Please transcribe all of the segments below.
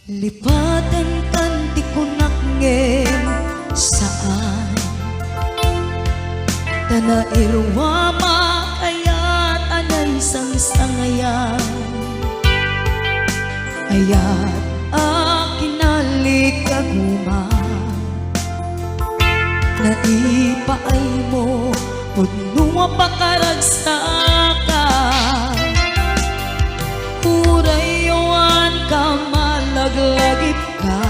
Lipatan kanti kunak ngem saan Tana irwama ayat anay sang-sangayan Ayat akinalik-aguma Naipaay mo Pudnua pakaragsakan Urayawan ka malaglagip ka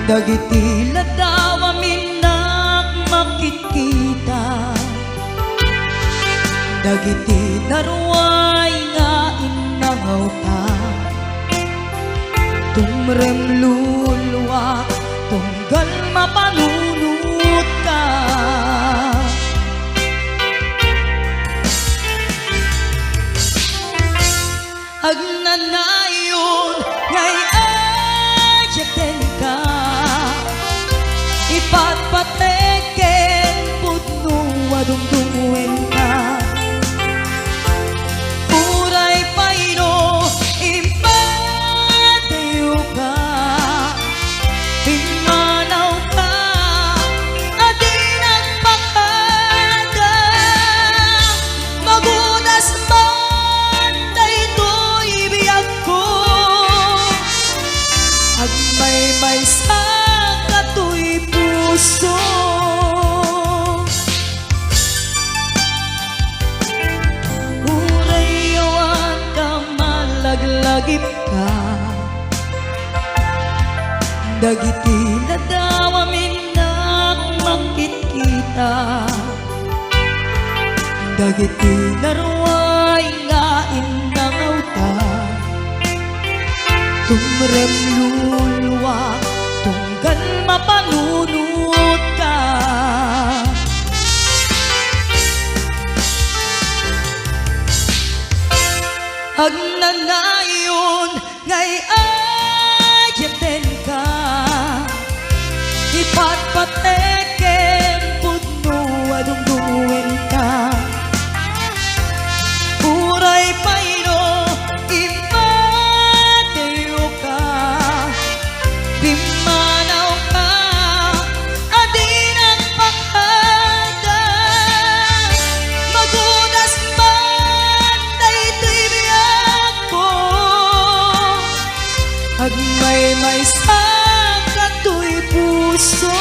Dagiti ladawa minak makikita Dagiti darway nga inangaw ta Tumrem luluwa tunggal mapanunot ka Agnanayon ngay ayaten ka Ipatpateken pudno adungdungwen ka Uray payno impatayo ka Pimanaw ka adi nagpakada Magunas man daytoy biyag ko Agmay-may sa katoy puso Urayawan ka malaglagip ka Dagiti ladawa minak makikita Dagiti narway nga inangaw ta Tumrem luluwa tunggal mapanunot ka Agnanayon ngay ayaten ka Ipatpateken pudno adungdungwen ka Uray payno impatayo ka Pimanaw ka adi nagpakada Magunas man daytoy biyag ko Agmay-may sa katoy puso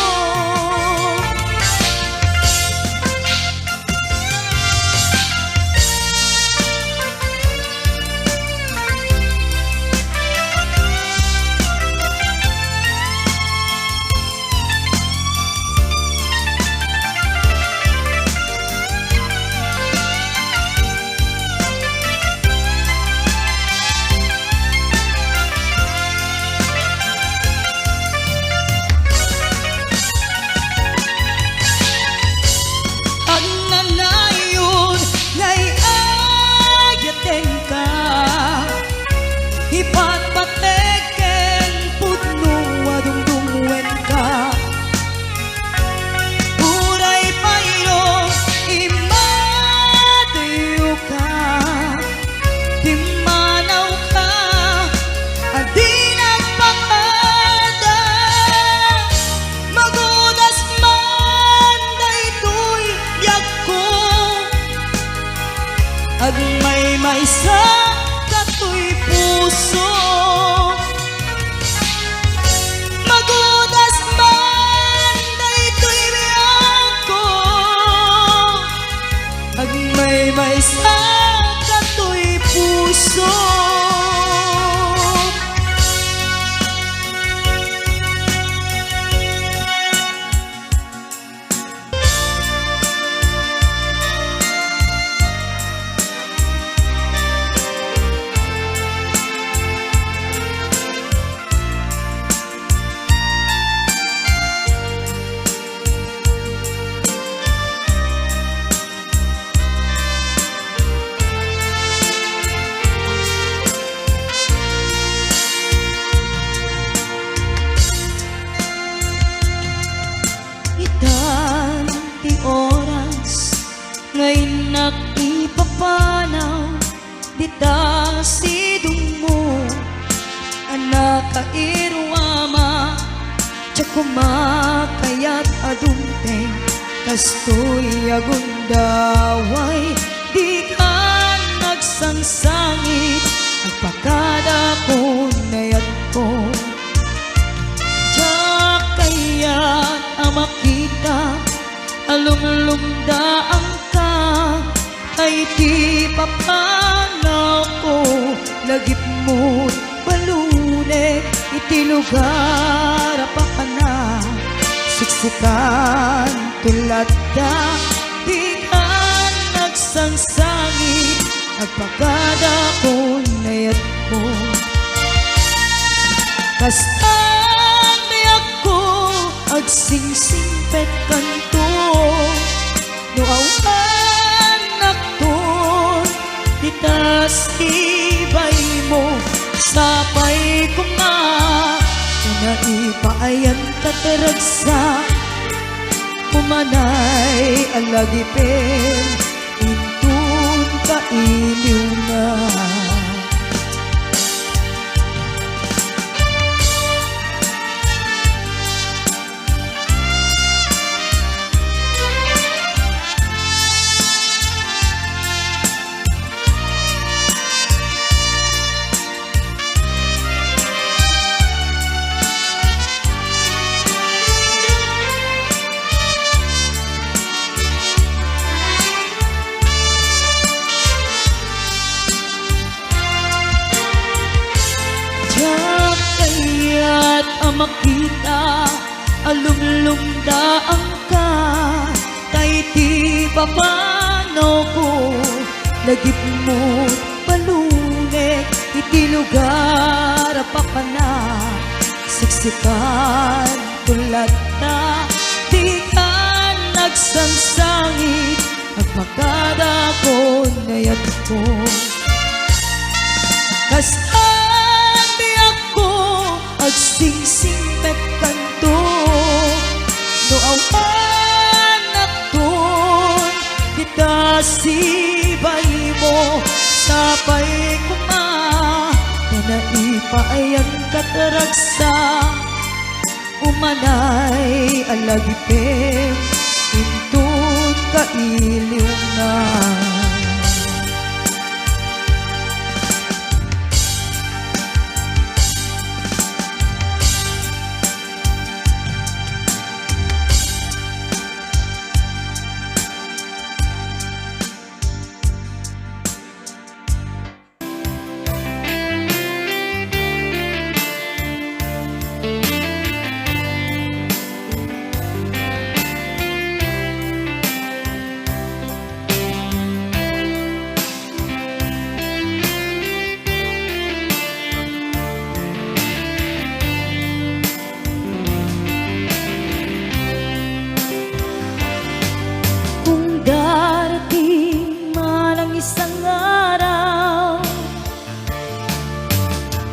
Agnanayon ngay ayaten ka Ipatpateken pudno adungdungwen ka Uray payno impatayo ka Pimanaw ka adi nagpakada Magunas man daytoy biyag ko Agmay-may sa katoy puso kumakayat adunteng kastoy agundaway di ka nagsangsangit agpakada ko nayat ko diyak kayat amakita alumlumdaan ka ay di papanaw ko lagip mo't balunek iti lugar pa na siksikan tulad da di ka nagsangsangit agpakada ko nayat mo kastan dayak ko agsingsingpet kanto no awan nakton ditas ibay mo sapay ko nga naipayan tataragsa kumanay alagipin intun kailiw na makita alumlumdaan ka tay ti papanaw ko lagip mo't balunek iti lugar pa na siksikan tulad na di ka nagsangsangit agpakada ko nayat ko kastan di ako agsingsingpet kanto no awan nakton kita sibay mo sapay kuma na naipayan kataragsa umanay alagipin intun kailiw na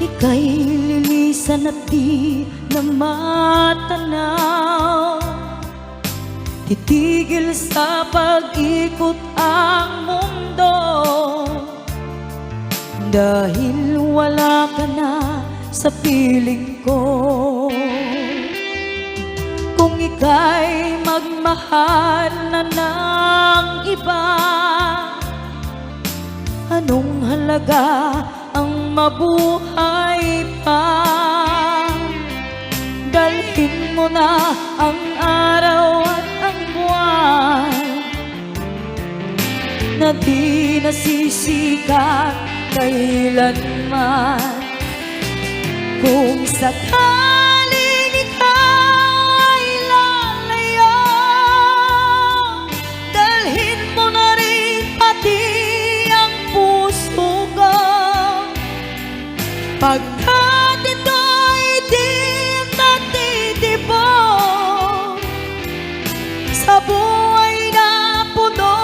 ika'y lilisan at di na matanaw titigil sa pag-ikot ang mundo dahil wala ka na sa piling ko kung ika'y magmahal na ng iba anong halaga ang mabuhay pa dalhin mo na ang araw at ang buwan na di nasisikat kailanman kung sakaling ika'y lalayo dalhin mo na rin pati ang puso ko pagkat ito'y di natitibok sa buhay na puno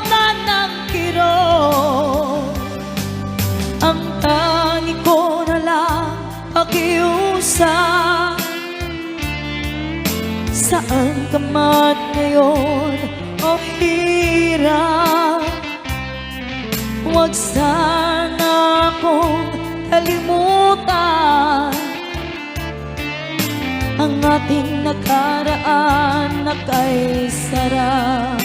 na ng kirot ang tangi ko na lang pakiusap saan ka man ngayon o hirap huwag sana akong kalimutan ang ang ating nakaraan na kay sarap.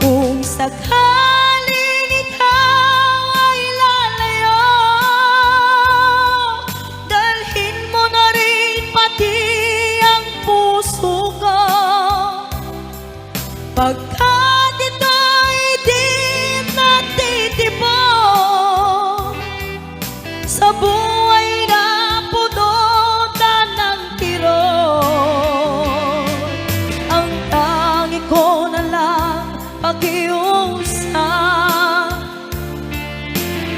Kung sakaling ikaw ay lalayo, dalhin mo na rin pati ang puso ko. Pagkat ito'y di natitibok sa buhay na punutan ng kirot, ang tangi ko na lang pakiusap.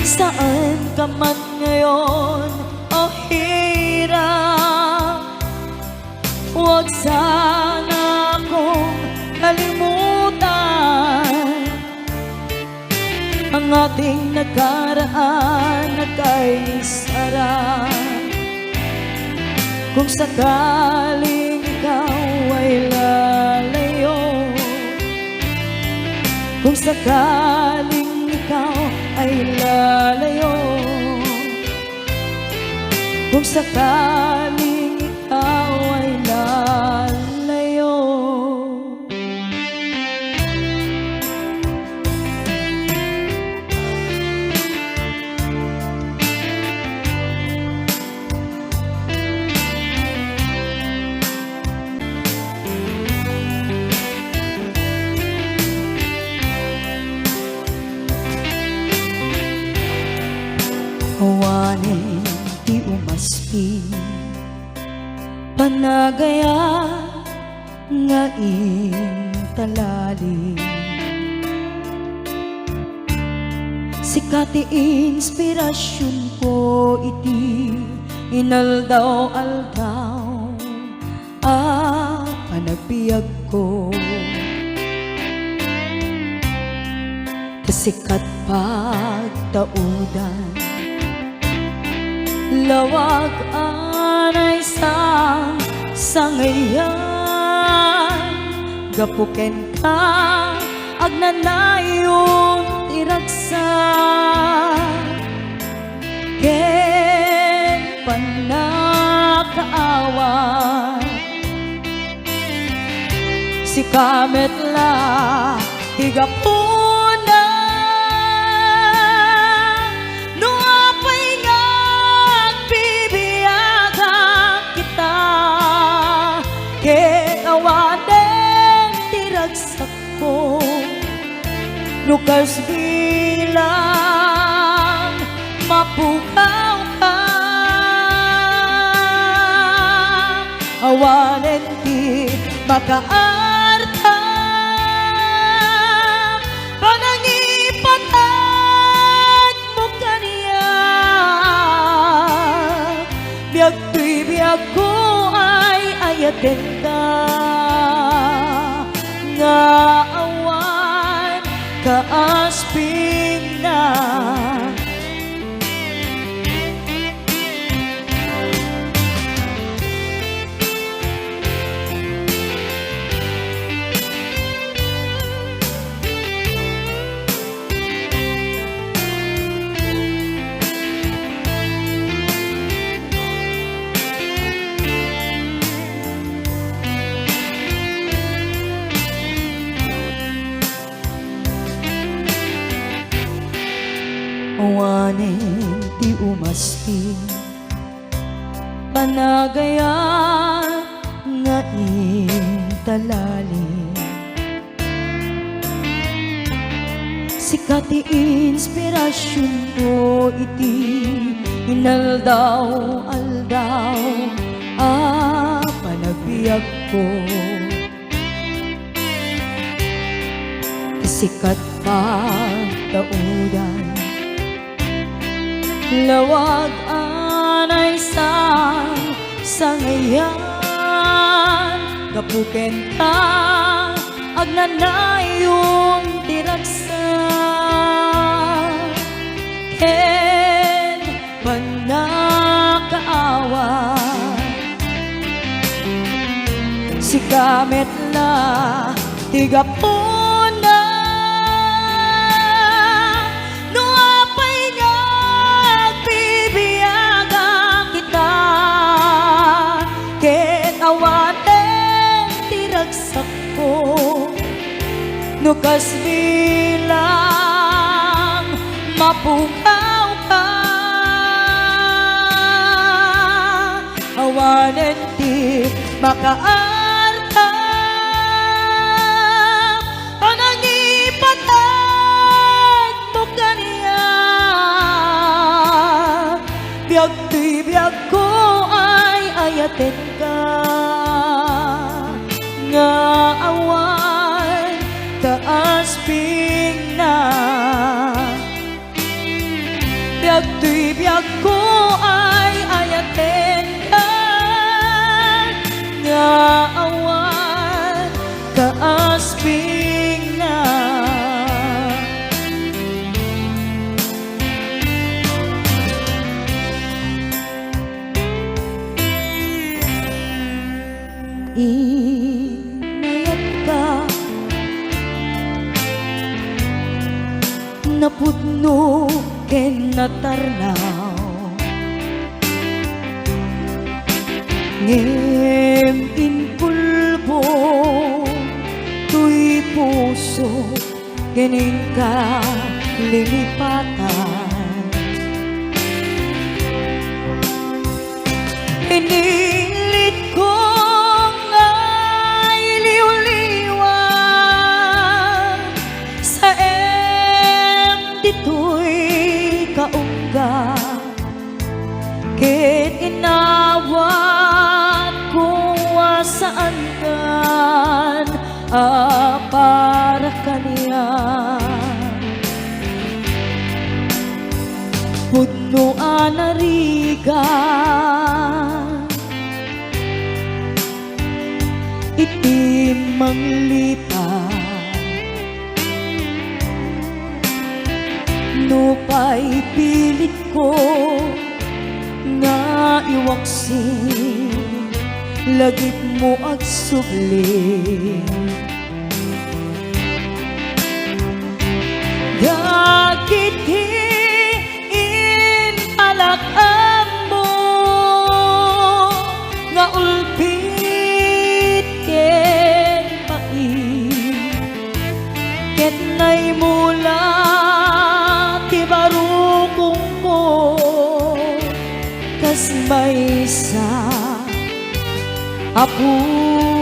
Saan ka man ngayon o hirap, huwag sana akong kalimutan ang ating nakaraan na kay sarap. Kung sakaling ikaw ay lalayo, kung sakaling ikaw ay lalayo, kung sakaling ikaw ay lalayo. Awanin di umaspi, panagaya nga intalali. Sikati inspirasyon ko iti inaldaw-aldaw panagbiag ko. Kasikat pagtaudan, lawag anay sangayan, gapuken ka agnanayon iragsa, ken panakaawan si kametla tigapuna. No apay nga bibiyagan kita, ken awanen tiragsak ko, lukas bilang mapukaw ka. Awanen di makaarta, panangipatag mo kaniya. Biyag tuy biyag ko ay ayaten ka, nga awan kaasping na. Awanin di umaspi, panagaya nga intalali. Sikati inspirasyon ko iti inaldaw-aldaw panagbiag ko. Sikat pagtaudan, lawag anay sangayan, gapuken ka agnanayon diragsa ken manakaawa si kamet la tigapuna no apay nga bibiyaga kita ken awaten tiragsak ko no kas bilang mapukaw ka awanen ti makaarta panangipatag mo kaniya biyag ti biyag ko ay ayaten ka nga awan taas ping na biyag ti biyag ko ay ayaten ka nga awan taas ping na inayat ka napudno ken natarnaw ngem inpulbo tuy puso kening ka lilipatan pinilit ko ngay liw-liwan sa dito'y kaungga ket inawat ko saan kan para kaniya pudno anarigan iti manglipat no pa'y pilit ko nga iwaksin lagip mo at subli dagit inalakam mo nga ulpit ken pait ket nay mula barukong ko kas maysa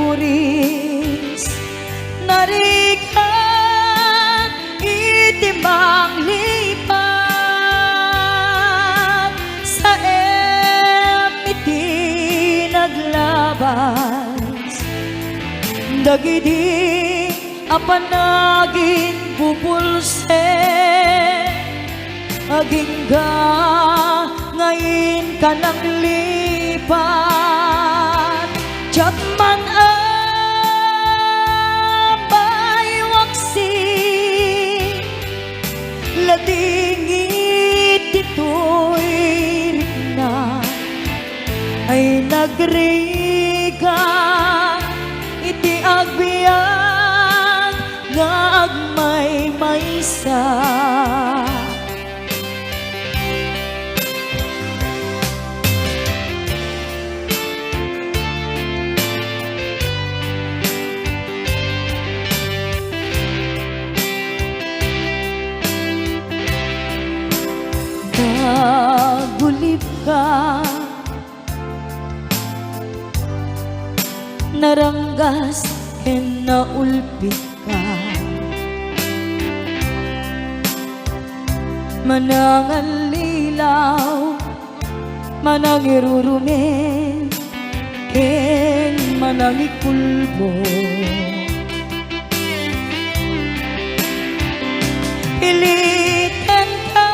apuris narikan itimang lipat sa iti naglabas dagidi apanagin bubulse agingga ngayon ka nang lipat Jatman abay waksi ladingit ito'y rikna ay nagriga iti agbiyan nga agmay maysa nagulip ka naranggas ken naulpit ka manangan lilaw manang irurumen ken manang ikulbo pilitan ka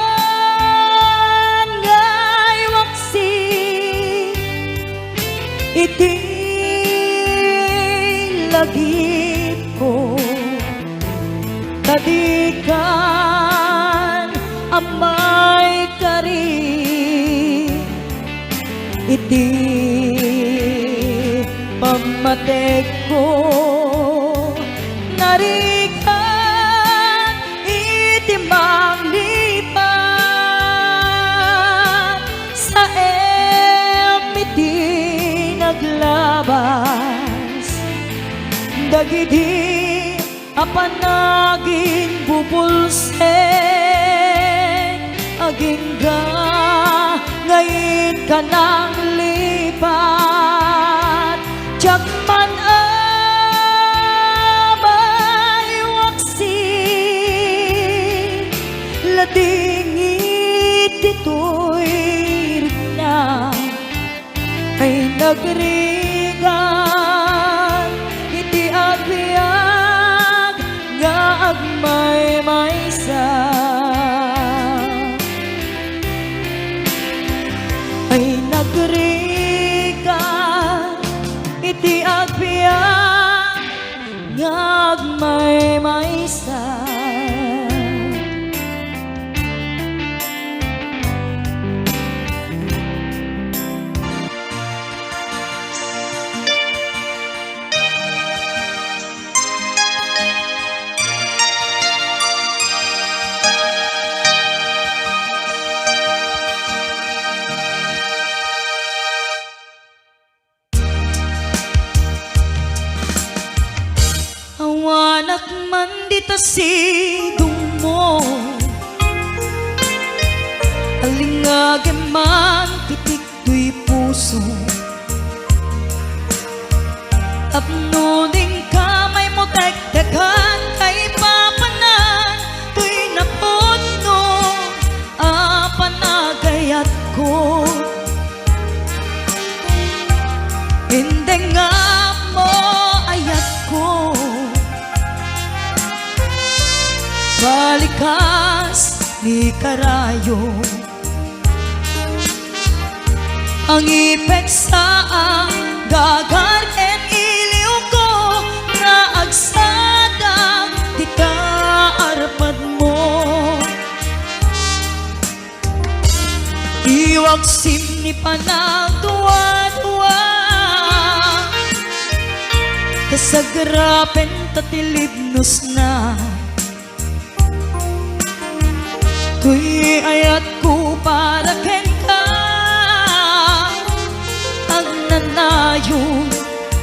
ngay waksi iti lagip ko Kadikan amay kari iti pamatek ko narikan iti manglipan sa iti naglabas dagiti apanaging bubulsen agingga ngayon ka nang lipat Jakman amay waksin ladingit ito'y rina ay nagringan iti agbyag nga agmay maysa ay nagringan iti agbyag nga agmay maysa. Awanak man dita sidong mo alingage man pitik tuy puso tapnuning kamay mo dagdagan kay papanan tuy napudno apanagayat ko hindi nga mo ayat ko balikas ni karayo ang ipek sa gagar ken iliw ko na agsadag di ka arpad mo iwag sim ni panagduwa-duwa kasagrapen tatilibnos na tuy ayat ko para ken ka ang nanayon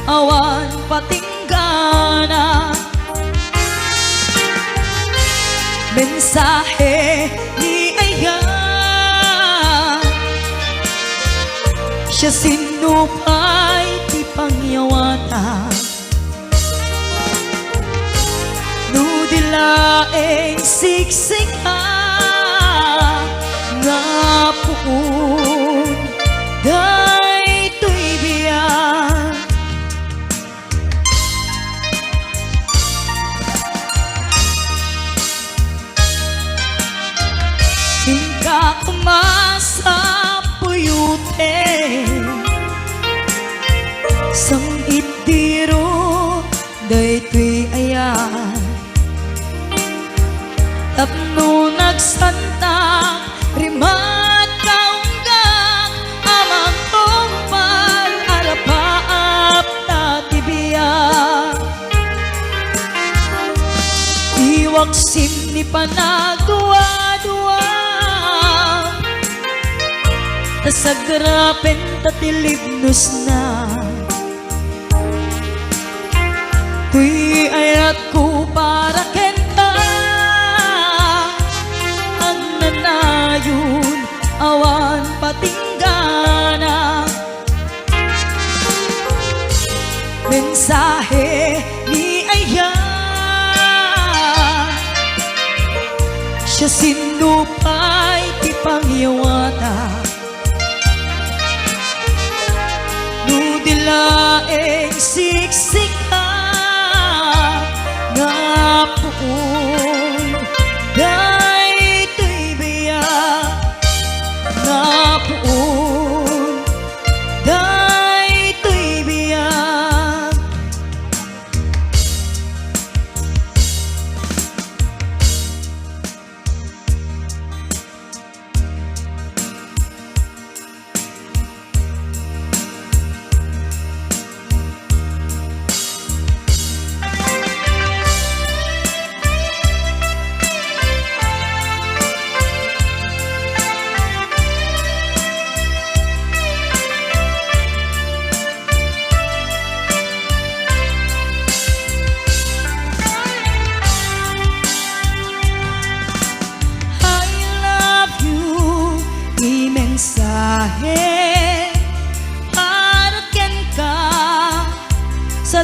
awan patinggana mensahe ni ayan siya sinupay ti pangyawata nudilaeng siksik nga puun daytoy biyak hingga kumasa puyute sang itiro daytoy ayan tapno nagsantang rimat kaunggak amang tungpal arapaap tatibiyak iwag sim ni panagduwa-duwa tasagrapen tatilibnos na tuy ayat ko para ken ka ang nanayon awan patinggana mensahe ni ayan siya sinupay ti pangyawata nudilaeng siksik nga puun daytoy biyak nga puun daytoy biyak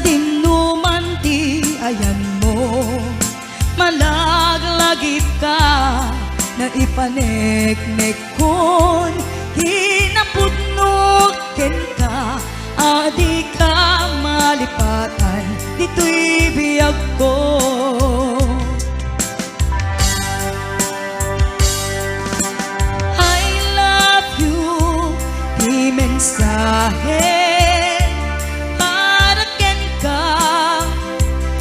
dinuman ti ayan mo, malaglagip ka na ipaneknek kon hinapudnog ken ka, adi ka malipatan dito'y biyag ko. I love you, di mensahe para ken ka,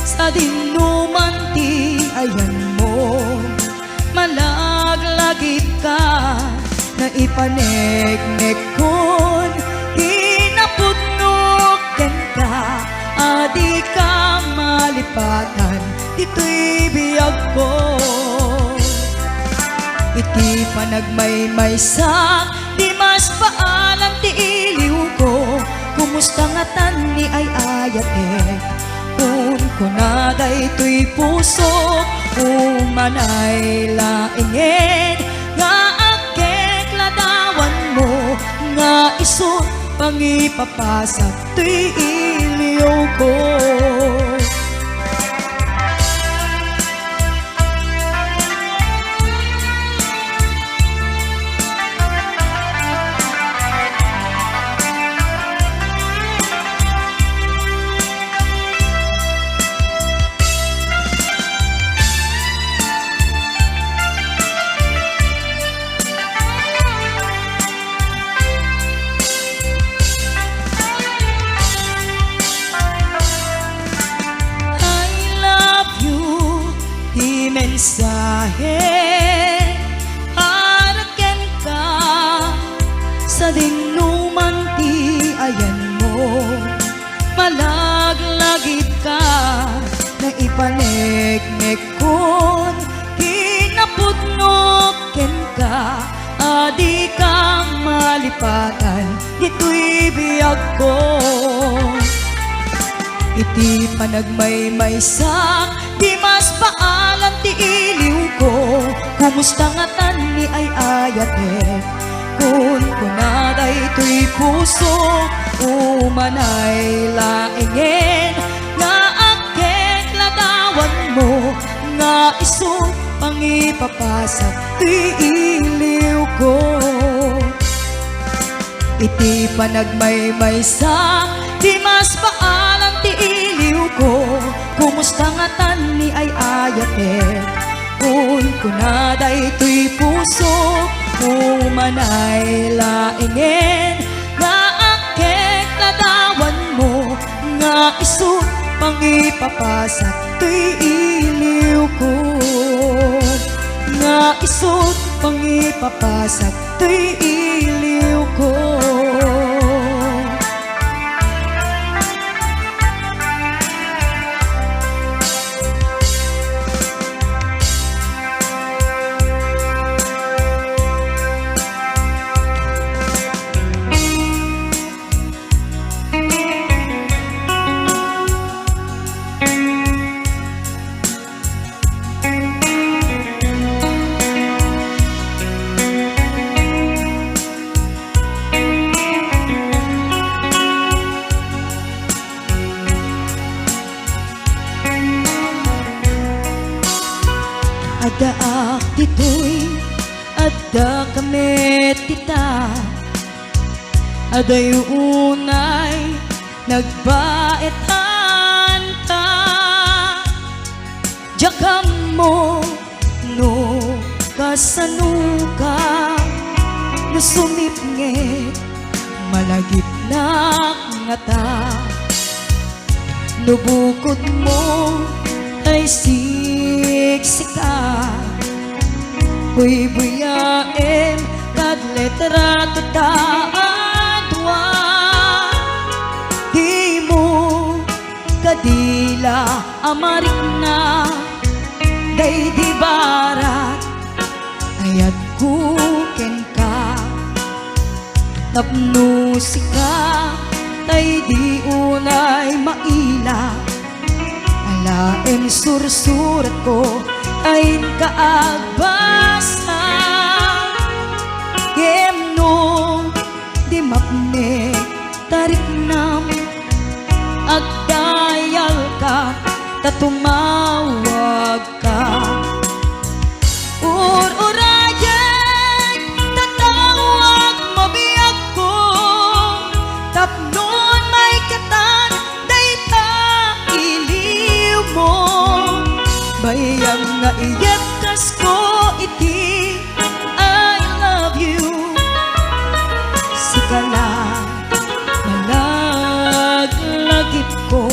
sa dinuman ti ayan mo, malaglagip ka na ipaneknek kon hinapudnog ken ka, adi ka malipatan dito'y biyag ko. Iti panagmaymaysa di mas paalam ti iliw ko, kumusta nga tan ni ay ayatek kun kunaday to'y puso umanay laingin nga akek ladawan mo, nga isot pangipapasak to'y iliw ko. Mensahe para ken ka, sa dinuman ti ayan mo, malaglagip ka na ipaneknek kon hinapudnog ken ka, adi ka malipatan dito'y biyag ko. Iti panagmaymaysa di mas paalam ti iliw ko, kumusta nga tan ni ay ayatek kun kunaday to'y puso umanay laingin, nga akek ladawan mo, nga isot pangipapasak ti iliw ko. Iti panagmaymaysa di mas paalam ti iliw ko, kumusta nga tan ni ay ayatek kun kunaday to'y puso umanay laingin, nga akek ladawan mo, nga isot pangipapasak to'y iliw ko, nga isot pangipapasak to'y iliw ko. Ada dito'y ada kamet kita, ada unay nagbaetan ta, jakam mo no kasanuka, no sumipnget malagip na ngata, no bukod mo ay siksika, uy buyaem kad letra tataadwa, di mo kadila amarik na day di barat, ayat kuken ka tapno sika tay di unay maila, alaem sursurat ko ay kaagbasa, gemno di mapne tarik nam agday tatumawag ka. Urayan, tatawag mabiyag ko, tapnon may katan, dayta iliw mo. Bayang nga iyapkas ko iti, I love you. Sikala, malaglagip ko.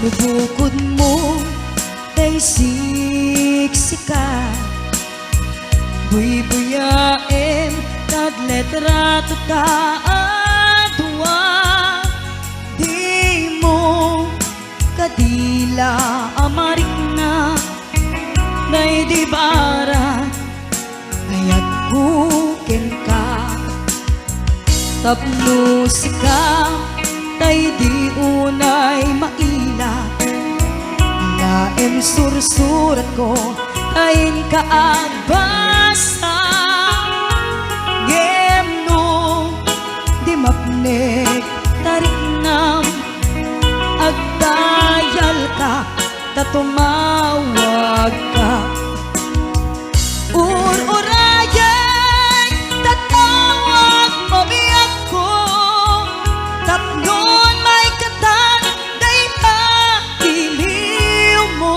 Nubukod mo kay siksika, buy-buyain kag letrato ta adwa. Di mo kadila amarik na nay di bara, ayat kuken ka. Tapno sika tay di unay maila, laem sursurat ko tayin ka agbasa. Gemno di mapnek tarik nam, agdayal ka tatumawag ka. Urayan, tatawag mabiyag ko, tapnon may katan, dayta iliw mo.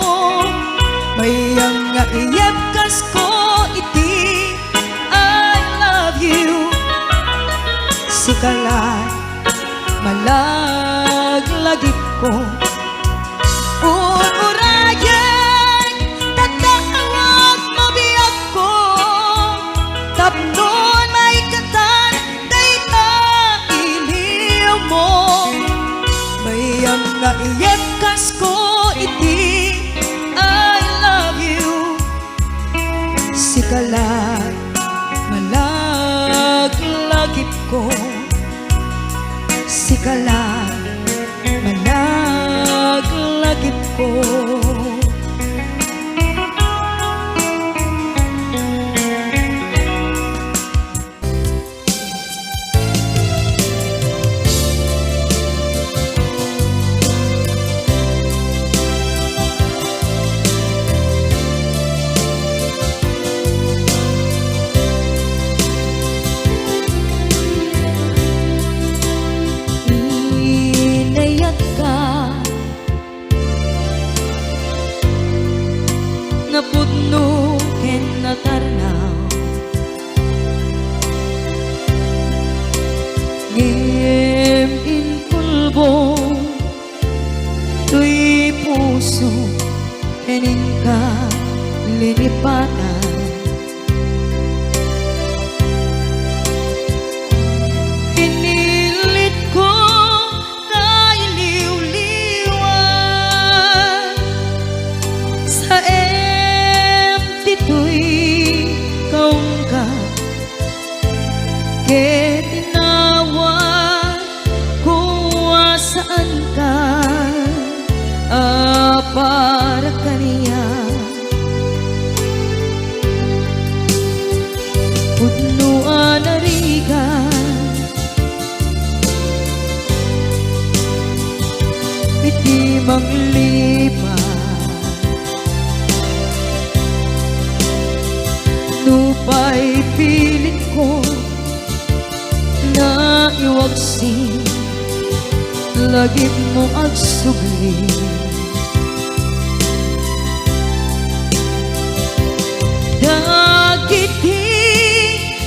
Bayang nga iyapkas ko iti, I love you. Sikala, malaglagip ko. Urayan, tatawag mabiyag ko, tapnon may katan, dayta iliw mo. Bayang nga iyapkas ko iti, I love you. Sikala, malaglagip ko. Sikala, malaglagip ko. Inayat ka, napudno ken natarnaw, ngem inkulbo tuy puso enin ka linipatan. Pinilit ko kailiw-liwan sa empty tuy kaung ka, ket tinawag kung saan ka, para kaniya. Pudnuan narigan, iti manglipat, nupay pilit ko na iwagsin, lagit mo agsugli. Dagiti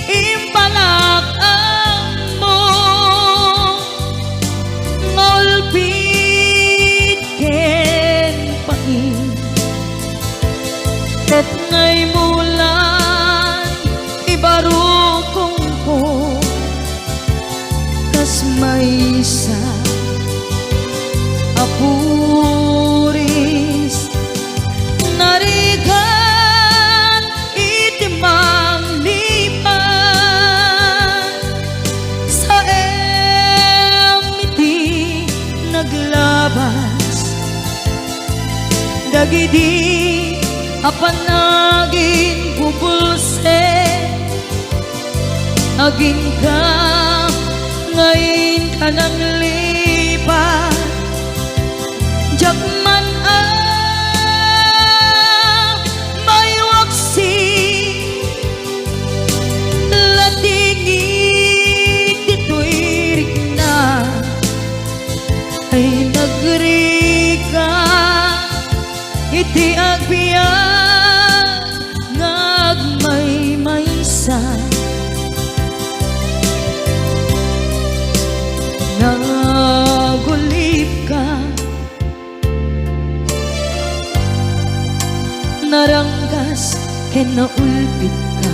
impalak mo, ngolpit ken pain, ket ngay mulan ibarukong ko, kas may isa apuris narigan iti apanagin bubulse aging ka ngayon ka nang lipat Jakman may waksi latingin dito'y rigna ay nagrika iti agbiyan ngagmaymaysa nagulip ka naranggas ken naulpit ka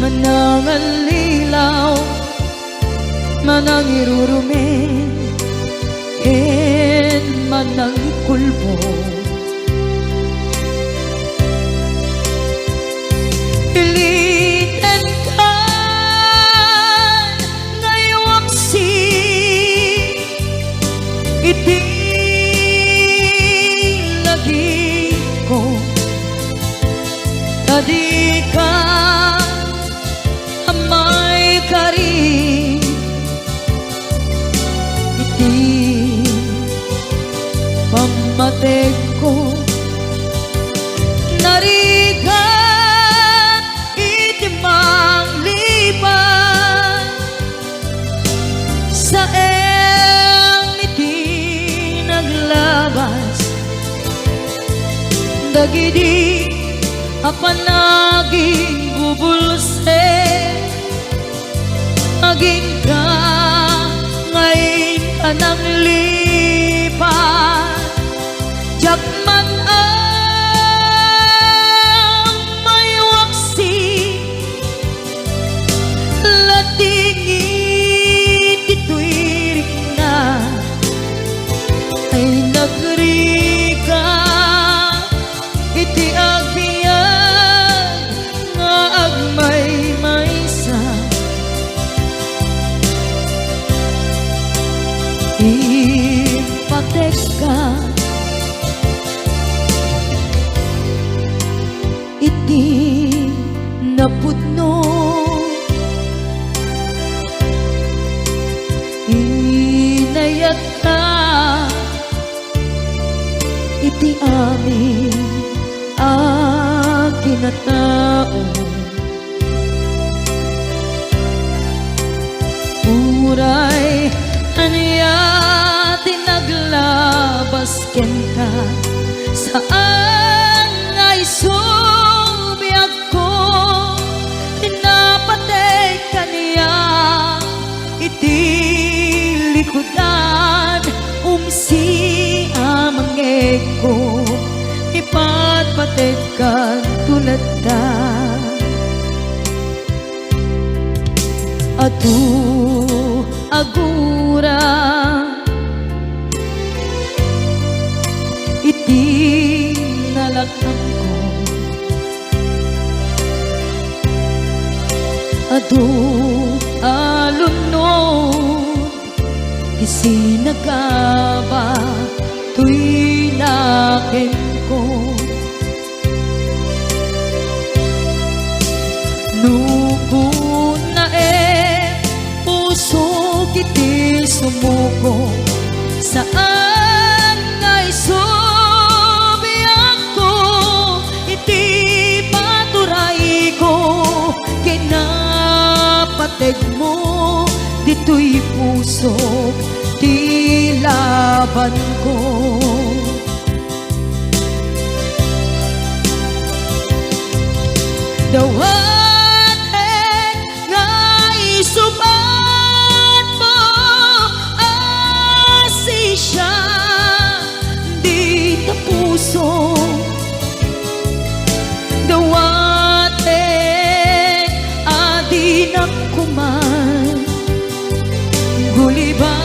manangalilaw manangirurumen ken manangkulbo iliten ka ngaywaksi iti lagi ko tadi ka amay kari iti pamatek ko narigat iti manglipan sa iti naglabas dagidi apanaging bubulse maging ka ngayon ka nang lipat Jakman may waksi latingin dito'y rigna ay nagrika iti agbiyan nga agmaymaysa ipatek ka iti napudno inayat ka iti amin kinatao uray aniya tinaglabas ken ka saan ngay subiak ko tinapatay kaniya iti likudan umsi amangeg ko ipatpatekan tulad ta atu agura iti nalakam ko adu alunod isinagaba tuy naken ko nuko na puso kiti sumuko saan ngay subiak ko iti paturay ko kinapateg mo dito'y puso ti laban ko dawaten nga isubat mo asisya di ta puso dawaten adi kuman guliban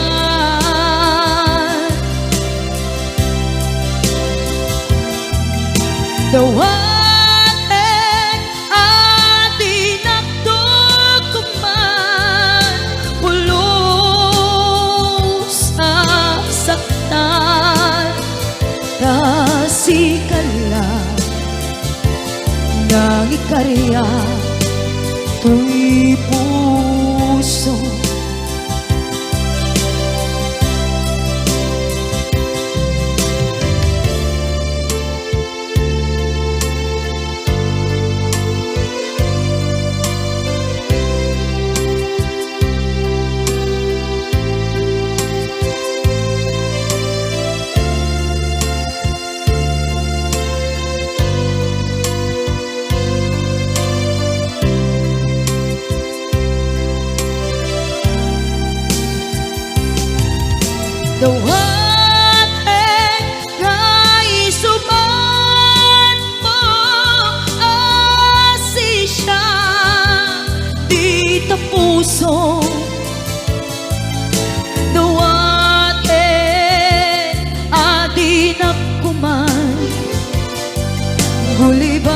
dawaten adi kuman ulos sa ikarya tuy puso. Dawatin kay suban mo asisya di tapuso. Dawatin adi nakuman guliban.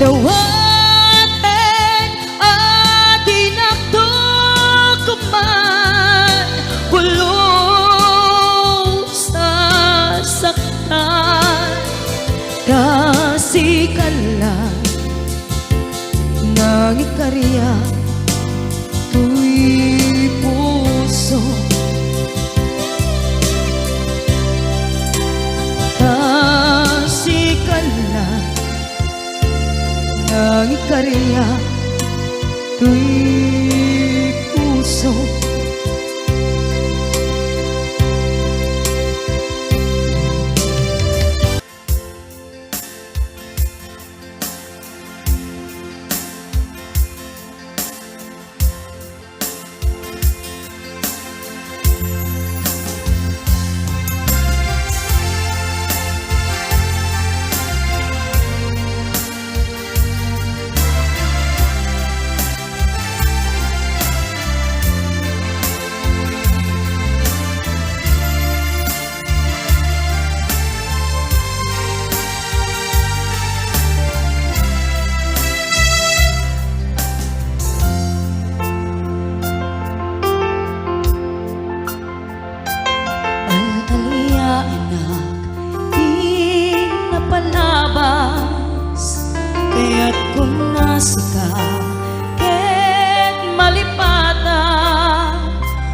Dawatin kasikala ng ikarya tuy puso. Kasikala ng ikarya tuy puso. Kaya't kung nasa ka ket malipata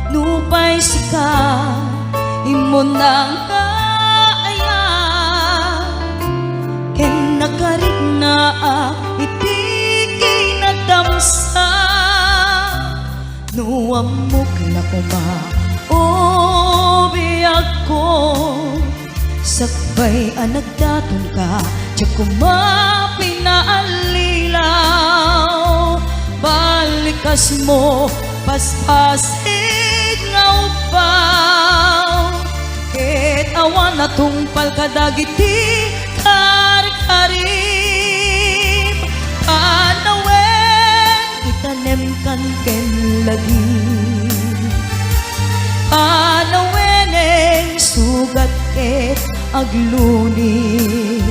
nupay sika imon nang kaaya ken nakarig na iti kinadamsa nuamok na kuma o biyag ko sakbay anagdaton ka tiyak kumapi na alilaw. Balikas mo paspasig nga upaw ket awan na tungpal kadagiti kari-karim. Panawen itanem kan ken lagi panaweneng sugat ket agluni.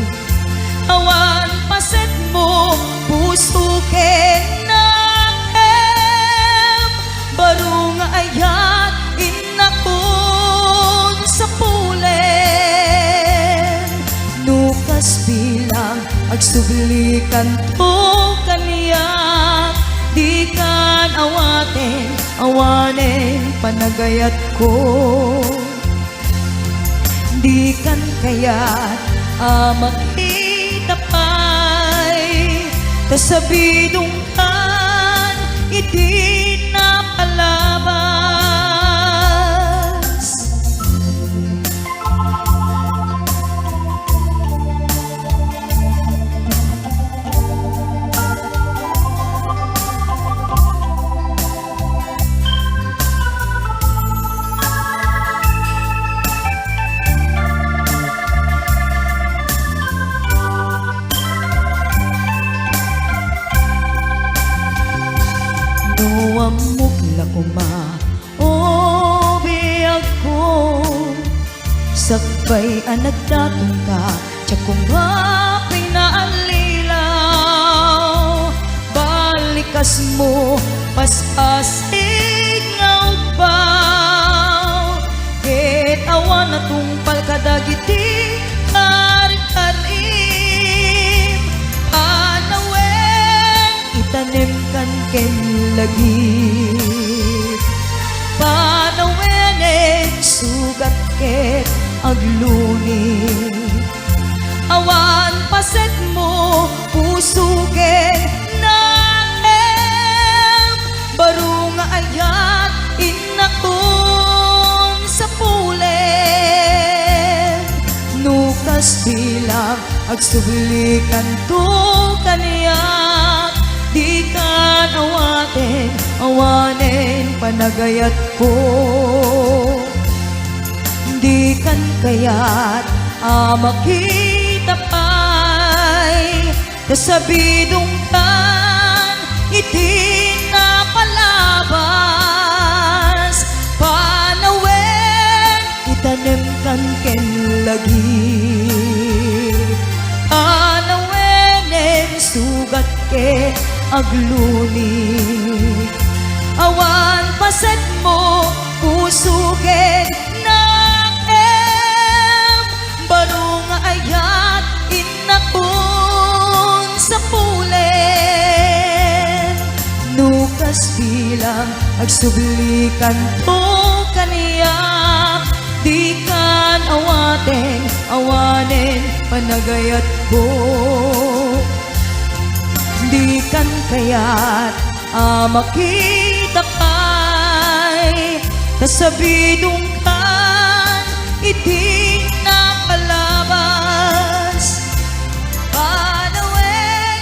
Awan paset mo puso ken nakem baro nga ayat inakon sa pulen nukas bilang agsublikan to kaniya di kan awanen panagayat ko di kan kayat makitapay tasabidong kan iti na palabas. Amok la kuma o biyag ko sakbay anagdaton ka tiyak kumapay na alilaw. Balikas mo paspasig nga upaw ket awan na tungpal kada dagiti karim panawen itanem kan ken lagi panawenen sugat ket agluni awan paset mo puso ken naem baru nga ayat inakon sa pulen nukas bilang agsublikan to kaniyak di kan awanen panagayat ko di kan kayat makita pa'y kasabidong kan iti napalabas panawen itanem kan ken lagi panawenen sugat ke agluni awan paset mo puso ken naem baru nga ayat inakon sa pulen nukas bilang agsublikan to kaniya di kan awanen panagayat ko di kan kayat makita pa'y kasabidong kan iti napalabas panawen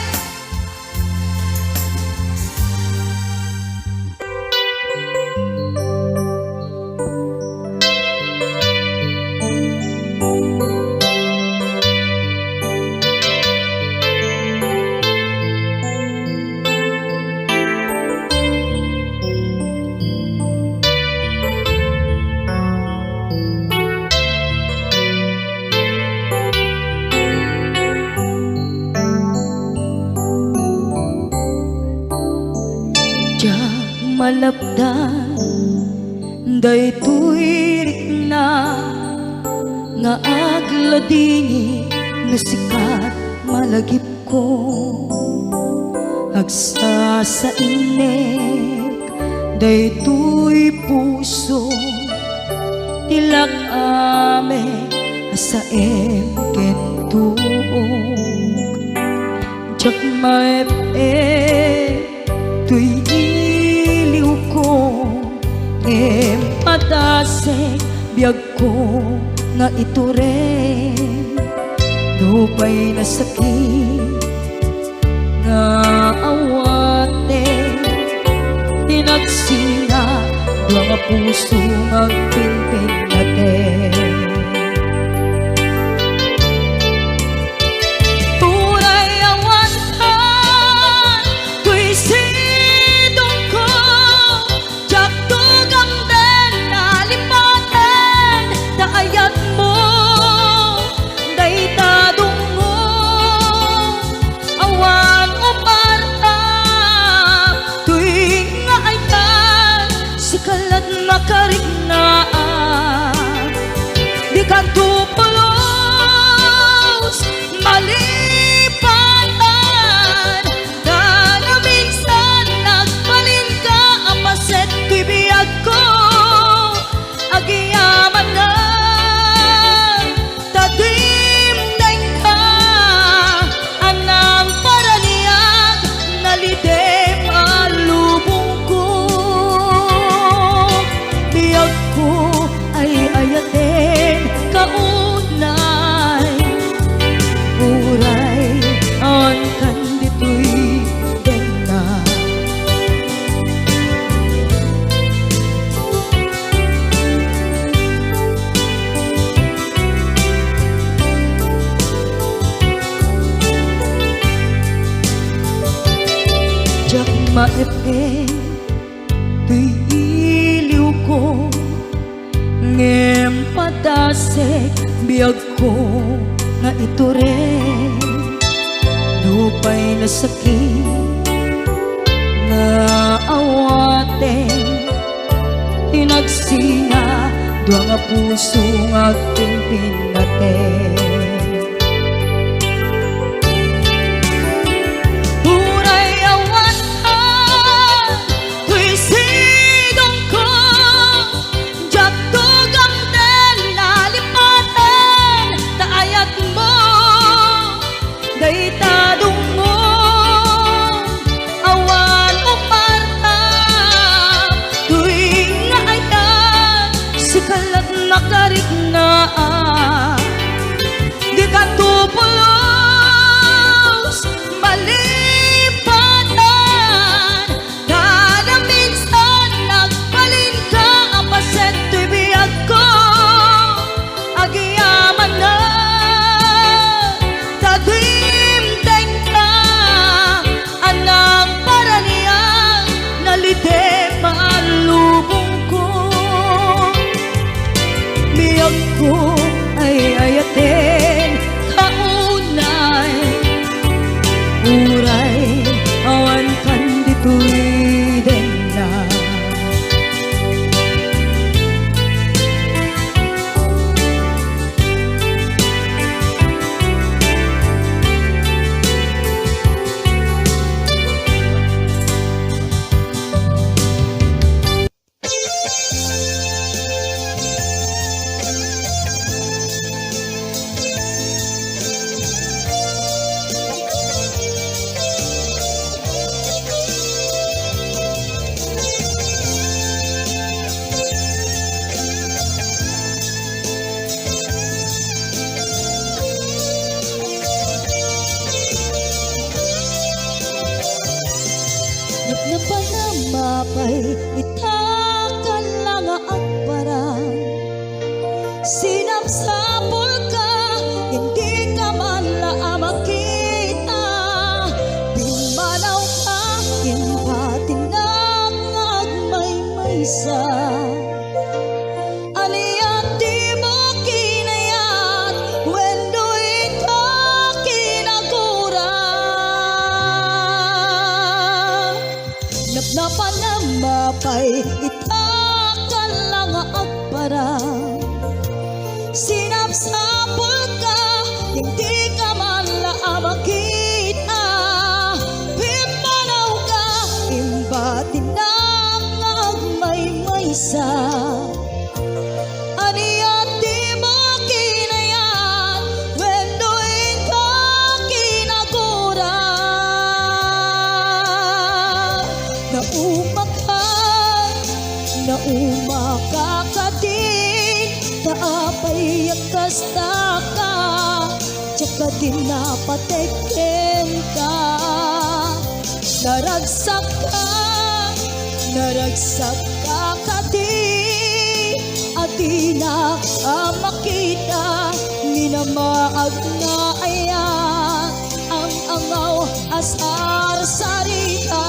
malapdan daytoy rikna nga agladini nga sikat malagip ko agsa sa inek daytoy puso tilak ame asaem ken tuog jak maep tuy patasek biyag ko nga ito rin lupay na sakit nga awate tinagsina mga puso magpinpin natin tunay awan ka tuy sidong ko jak tugang den nalipaten daayat mo daytadong mo awan umarta tuy nga ayan sikalat makarignaat di ka tupulos malipatan na minsan nagbalin ka apaset tuy biyag ko agiyaman na tadimdeng ka anang paraniyag nalidem alubong ko biyag ko ay ayaten kaunay uray ang kandito'y dena jak maepe tuy iliw ko ngem patasek biyag ko nga ito rin lupay na sakit na awate tinagsina duwa nga puso nga aking pinaten. Uray awan ka, tuy sidong ko, jak tugam den nalipatan, taayat mo, daytadong mo, awan umarta, tuy nga ayan, sikalat nakarik na di ka tupulos malipatan, kada minsan nagbalin ka ang paset to'y biyag ko, agiyaman na tagimdeng ka, anang paraniyang nalite malubong ko, biyag ko ay ayaten kaunay, uray awan kan dito'y denla. Napanamapay itakan lang ang parang sinapsapol ka, hindi ka man lang makita, bimalaw ka, imbatin ng agmay-maysa, aliyan di mo kinayat, wendo ika kinagura. Napanamapay itakan lang ang parang sinapsapol ka, hindi ka man lang makita, pimanaw ka, imbatin ng agmay-maysa, aniyan di mo kinayat, wendo ika kinagura. Nauma ka din, taapay kasta ka, tsaka din napateken ka, naragsak ka din, at di na makita, minamaag na ayan, ang angaw asar sarita.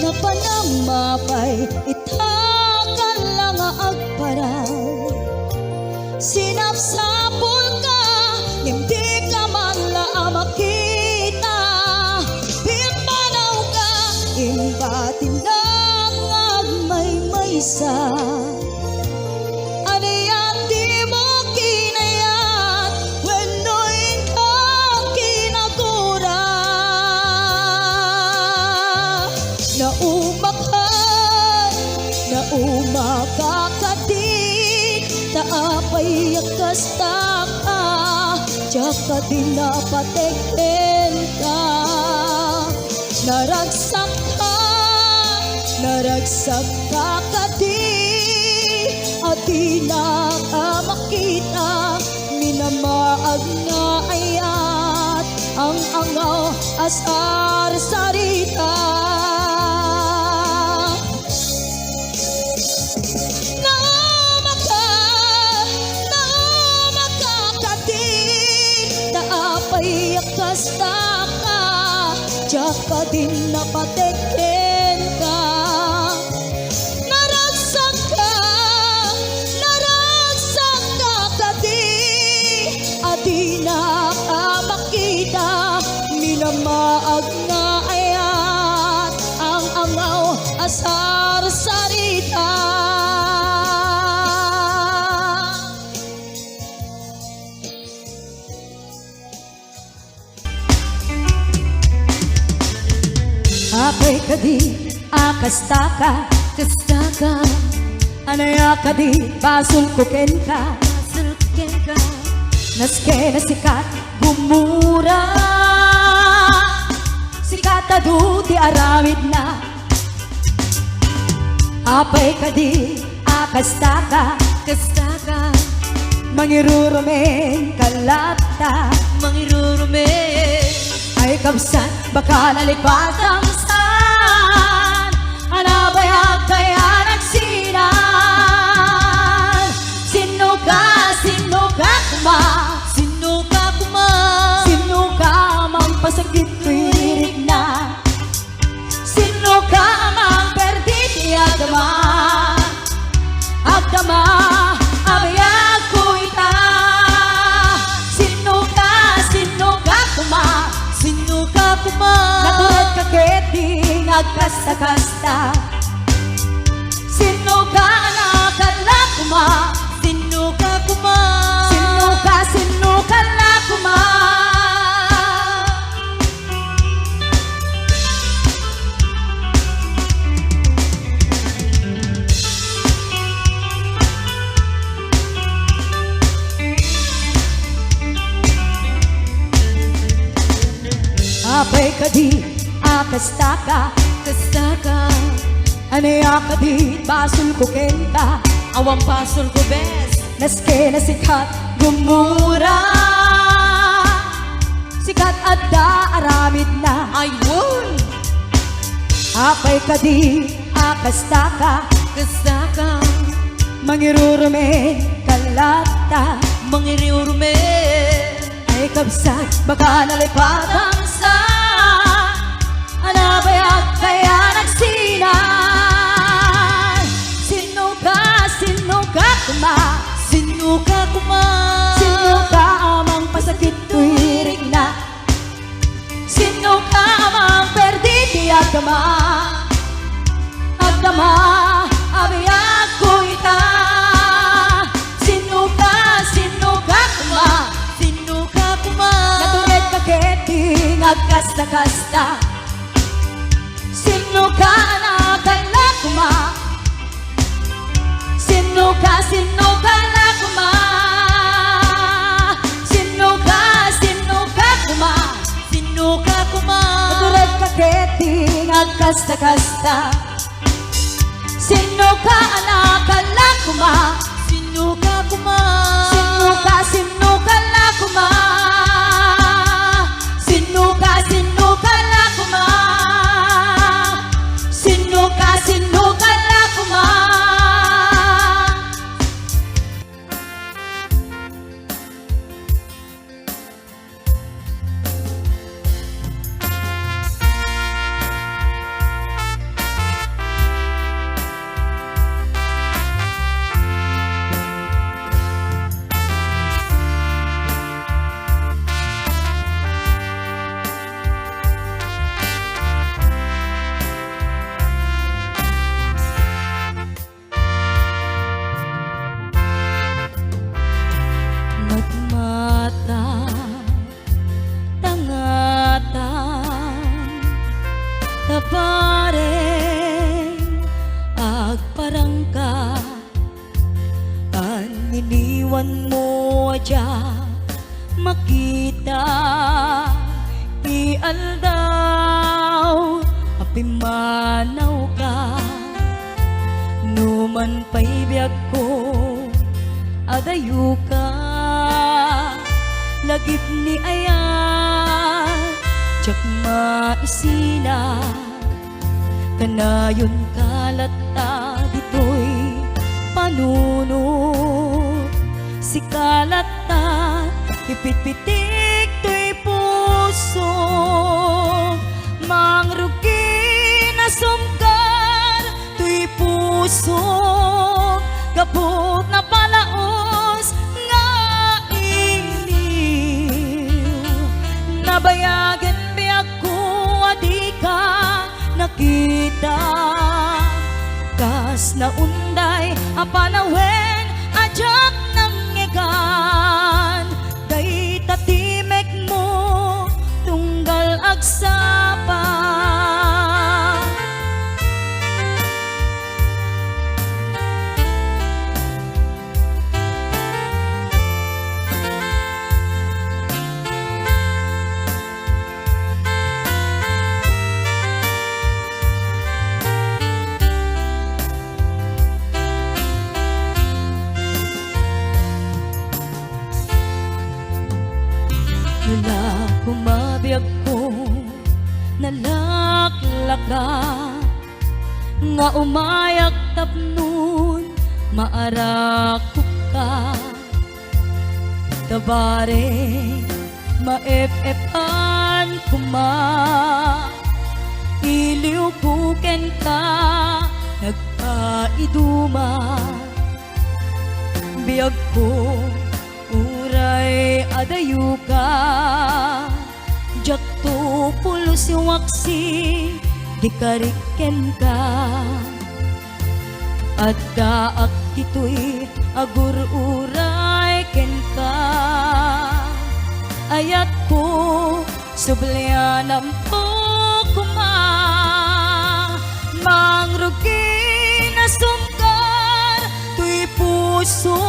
Napanamapay itakan lang agparang sinapsapol ka, hindi ka man lang makita, pimanaw ka, imbatin ng agmay-maysa, aniyan di mo kinayat, wendo ika kinagura. Nauma ka din, taapay kasta ka, tsaka din napateken ka, naragsak ka din, at di na makita, minamaag na ayat, ang angaw asar sarita. Nauma ka din, taapay basta ka, tsaka din napateken ka. Naragsak ka kadi, adi na ka makita, minamaag na ayat, ang angaw asar sarita. Apay kadi akastaka, kastaka, anaya kadi basul kuken ka, naske na sikat gumura, sikat adu ti aramid na. Apay kadi akastaka, kastaka, mangirurumen kalata, mangirurumen ay kabsan baka nalipatang saan, anabayag kaya nagsinan. Sino ka kuma, sino ka mang pasakit tuwirig na, sino ka mang perditi agama, abayag ko ita. Sino ka kuma, natulad ka keting agkasta-kasta. Sino ka nakala kuma, sino ka la kuma. Apay kadi akastaka, kastaka, anaya kadi basul kuken ka, awang basul ko bes, naske na sikat gumura, sikat adda aramid na ayun. Apay kadi akastaka, kastaka, mangirurumen kalata, mangirurumen ay kabsat baka nalipatang saan, anabayag kaya nagsinan. Sino ka kuma, sino ka amang pasakit tuwirig na, sino ka amang perditi agama, abayag ko ita. Sino ka kuma, natulad ka keting agkasta-kasta. Sino ka nakala kuma, sino ka la kuma. Sino ka kuma, natulad ka keting agkasta-kasta. Sino ka nakala kuma, sino ka la kuma. Sino ka la kuma, sino ka la kuma. Nagmata, tangatan, tabareng, agparangka, an iniwan mo adya, makita, ialdaw, apimanaw ka, numan pa'y biyag ko, adayo ka, lagip ni ayan, tsak maisina, kanayon kalata, dito'y panunod, si kalata, ipit-pitik to'y puso. puso mangrugi na sumkar tuy puso gabot na palaos nga iniw nabayagan biag ko adi ka nakita kas na unday apanawen ajak nang ngegan day tatimek mo tunggal agsapa Wala kumabiyag ko nalaklaka nga umayak tapnon maarakok ka tabare maef-efan kuma iliw kuken ka nagpaiduma biyag ko uray adayu ka jakto pulos waksi di kariken ka at daak ito'y agur uray ken ka ayat ko sublianam po kuma mangrugi na sumkar tuy puso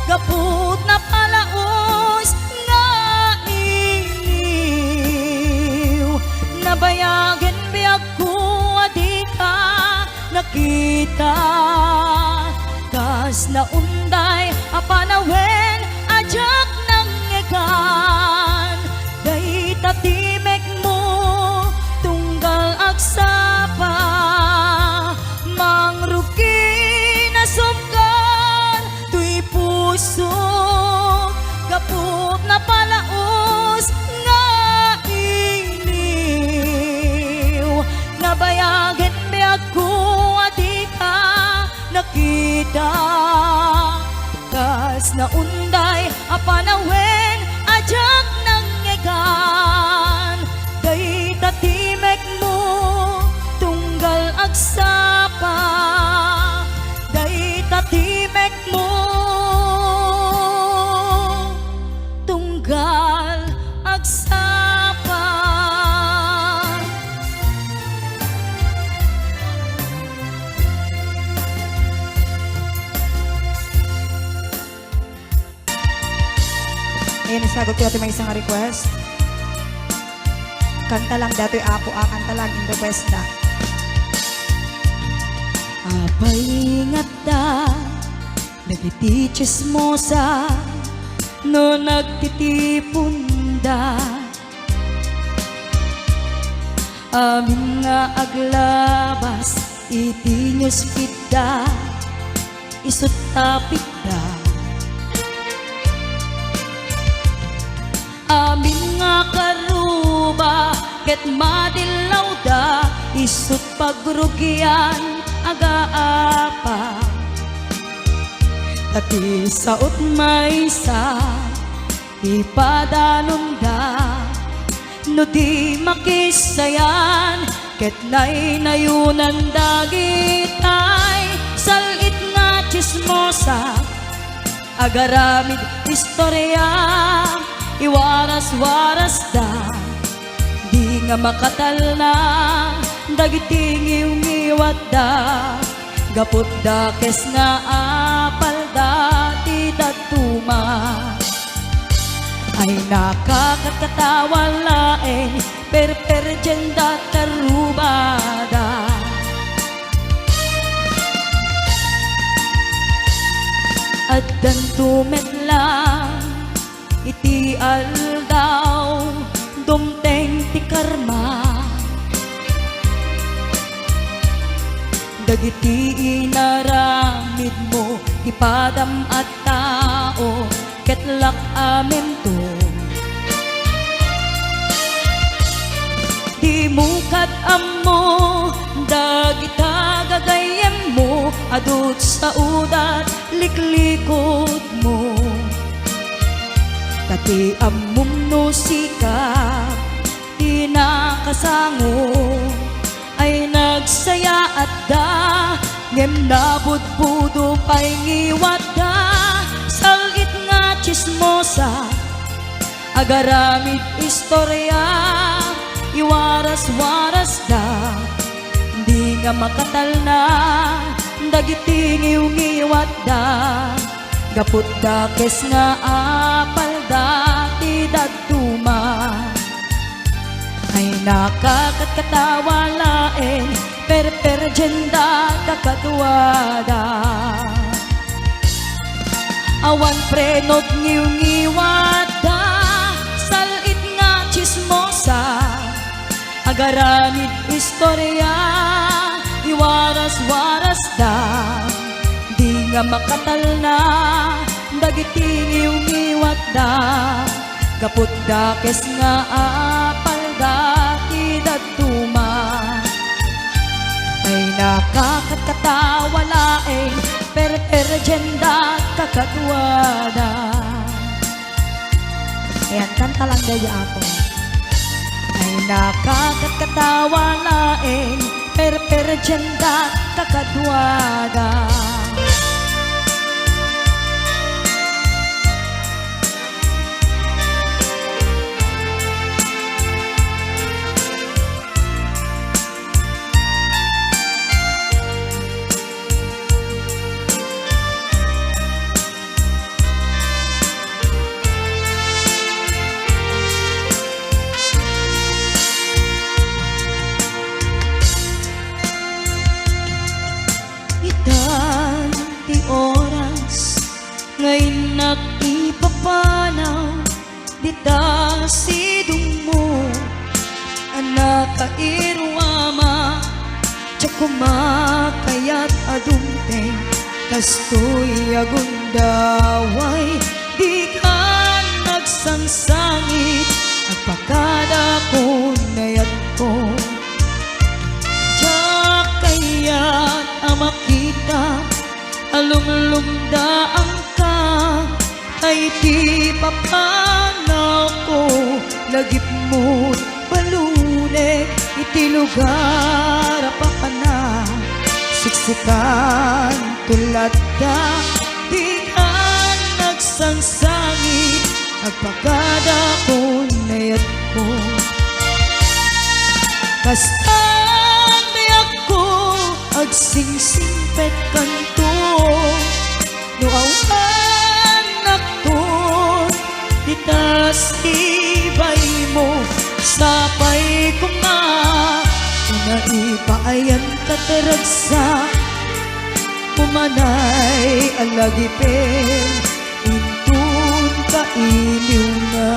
gaput na palaos nga iniw nabayagan biag ko adi ka nakita kas na unday apanawen ajak nang ngegan day tatimek mo tunggal agsapa mangrugi na sumkar tuy puso gapot na palaos nga iniw nabayagan biag ko adi ka nakita kas na unday apanawen ajak nang ngegan day tatimek mo tunggal agsapa day tatimek mo tunggal agsapa. Ayun, isagot ko ito may isang request. Kanta lang dato yung apo, kanta lang in request na. Apay ingat da nagiti chismosa no nagtitipon da amin nga aglabas iti newsfeed da isut tapik da amin nga karuba ket madilaw da isut pagrugyan aga-apa tati saot maysa ipadanon da no di makisayan ket nay nayunan dagitay salit nga chismosa agaramid istorya iwaras-waras da di nga makatal na dagiting iwat da gapot da kes nga apal dati datuma ay nakakatawa laeng perperjenda tarubada at dantumet lang iti aldaw dumteng ti karma dagiti inaramid mo ipadam at tao ketlak amin to mukat amo dagita gagayem mo adut sa udat liklikod mo kati amum no sikap tinakasango ay nagsaya at da ngem nabudbudo pay ngiwat da salit nga chismosa agaramid istorya iwaras-waras da di nga makatal na dagiti ngiw-ngiwat da gaput da kes nga apal da ti daduma ay nakakatkatawa laeng perperjenda kakatuwada awan prenot ngiw-ngiwat da salit nga chismosa agaramid istorya iwaras-waras da di nga makatal na dagiti ngiw-ngiwat da gaput da kes nga apal da ti daduma ay nakakatkatawa laeng perperjenda kakatuwada. Ayan, kanta lang dayo ako. Ay nakakatkatawa laeng perperjenda kakatuwada. Itan ti oras ngayon nagipapanaw dita sidong mo anak kairwama tsak kumakayat adumteng kastoy agundaway di ka nagsangsangit agpakada ko nayat ko kayat amakita alumlumdaan ka ay ti papanaw ko lagip mo't balunek iti lugar apapana siksikan tulad ka di ka nagsangsangit agpagada ko nayat ko kastan ko agsingsingpet kanto no awan nakton ditas ibay mo sapay ko nga naipaayan kataragsa pumanay alagipin intun kailiw na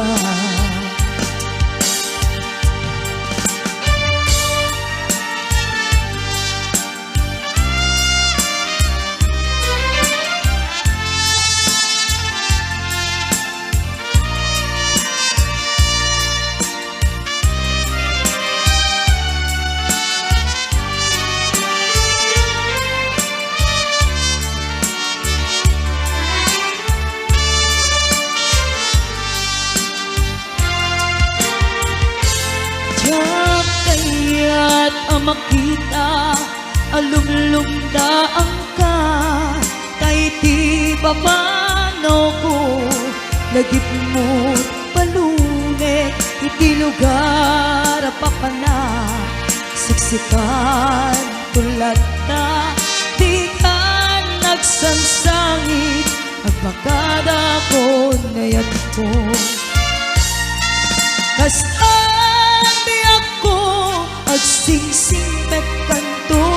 kaya't makita alumlumdaan ka kay ti papano ko lagip mo't palunek iti lugar apapana siksikan tulad na di ka nagsangsangit agpakada ko nayat ko kastan di ako agsingsingpet kanto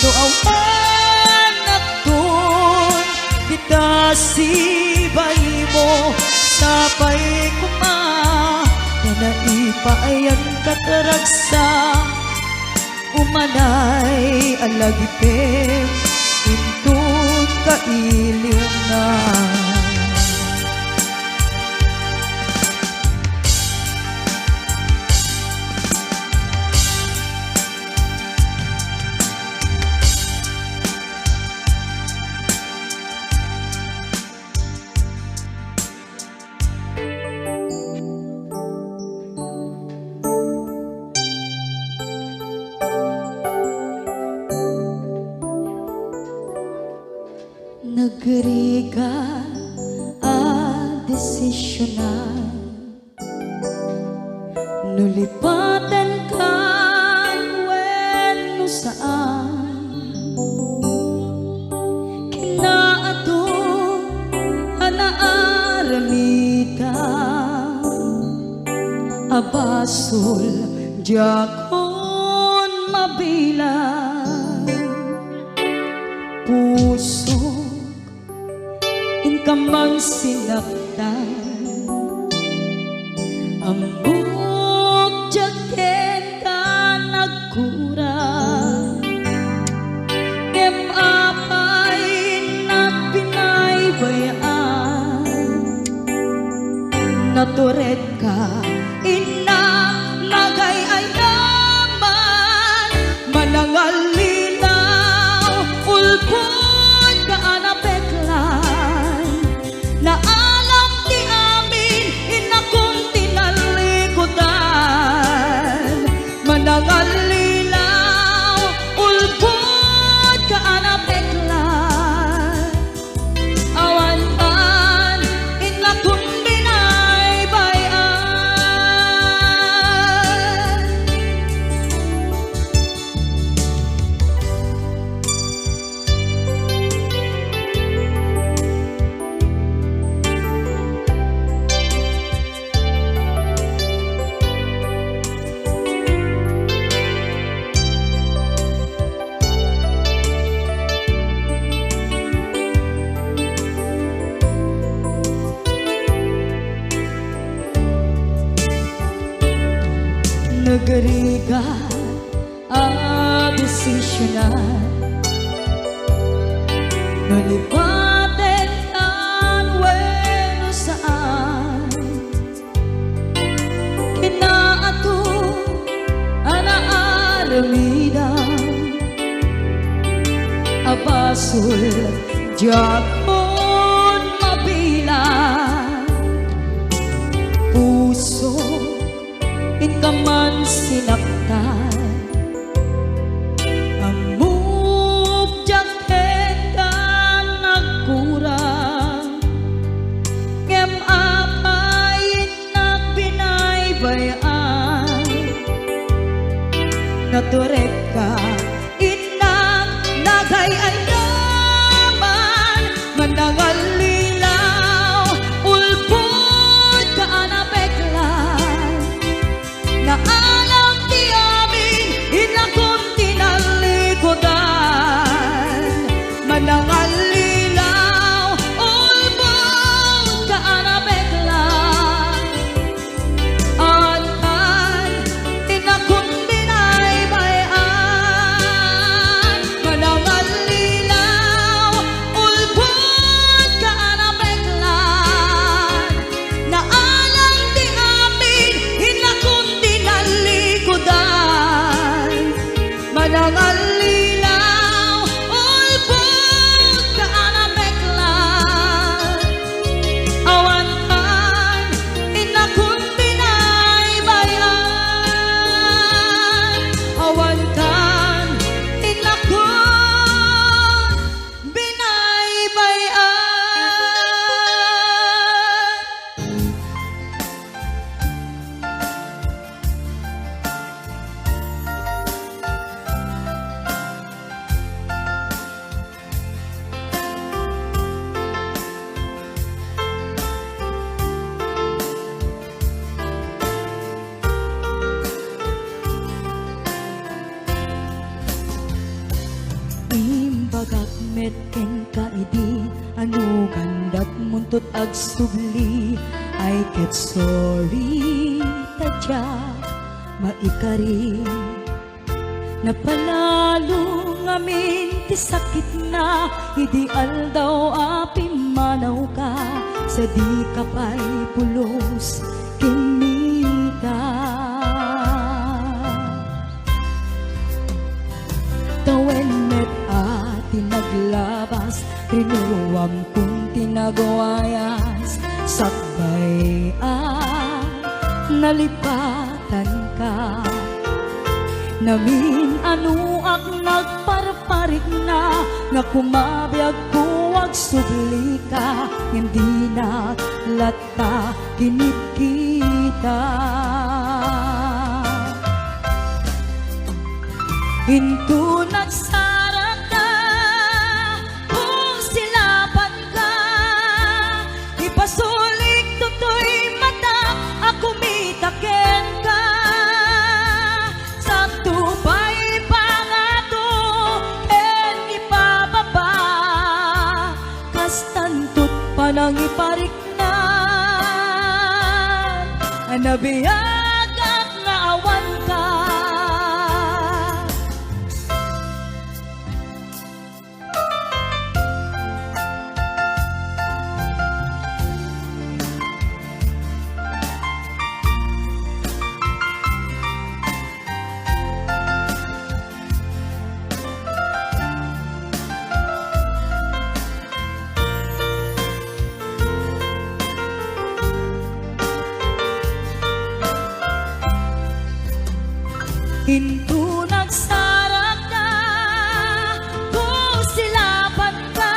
no awan naton kita sibay mo sapay kuma na naipaayan kataragsa umanay alagipin intun kailiw na desisyonan. Nulipatan ka wenno saan, kinaato anaaramita, abasol diakon mabilang, puso inkamang sinaktan, ang buhok jacket ka nagkurang, apay na pinaybayaan, natured ka ina nagay ay naman, manangalinaw ulpod ka anapeklan, na alam ti amin inakong tinalikutan, manangalinaw ulpod ka anapeklan, awan-an inakong binaybayan. Nagariga ang desisyonan, nalipatin ang wenno saan, kinaato anaaramidang, abasol diakon mabilang, puso inkaman sinaktan, ang mubjak ka nagkurang, ngem apay nagbinaybayan, naturek ka inang nagay ay naman, manangalilaw ulpod ka anapeklan, na alam ti amin inakong tinalikutan, manangalilaw ulpod ka anapeklan, an inakong binaybayan, manangalilaw ulpod ka anapeklan, na alam ti amin inakong tinalikudan, manangalilaw ulpod ka anapeklan, awan-an inakong binaybayan, awan-an inakong binaybayan. Imbagak metken ka idi, ano gandak muntot ag subli, ay ket sorry tadya maikari, napalalo ngamin ti sakit na, idi aldaw api manaw ka, sa di kapay pulos kinita. Tawen met ati naglabas, rinuwam kung tinagwayas, sakbay nalipatan ka, namin anuak nagparparik na kumabiyag ko ag subli ka, hindi na lata kinikita. Hinto nagsara ka, kung silapan ka, ipasulik tutoy mata, ako mitaken ka. Sa tupay pangato, en ipababa, kastantut panang iparik na, anabiyag at naawan ka. Hinto nagsara ka, kung silapan ka,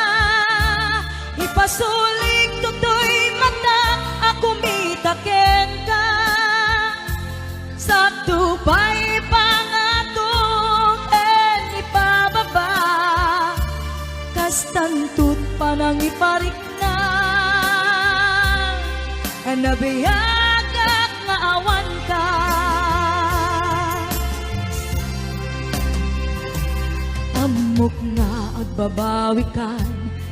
ipasulik tutoy mata, ako mitaken ka. Sa tupay pangato, en ipababa, kastantut panang iparik na, anabiyag at naawan ka. Amok nga agbabawi kan,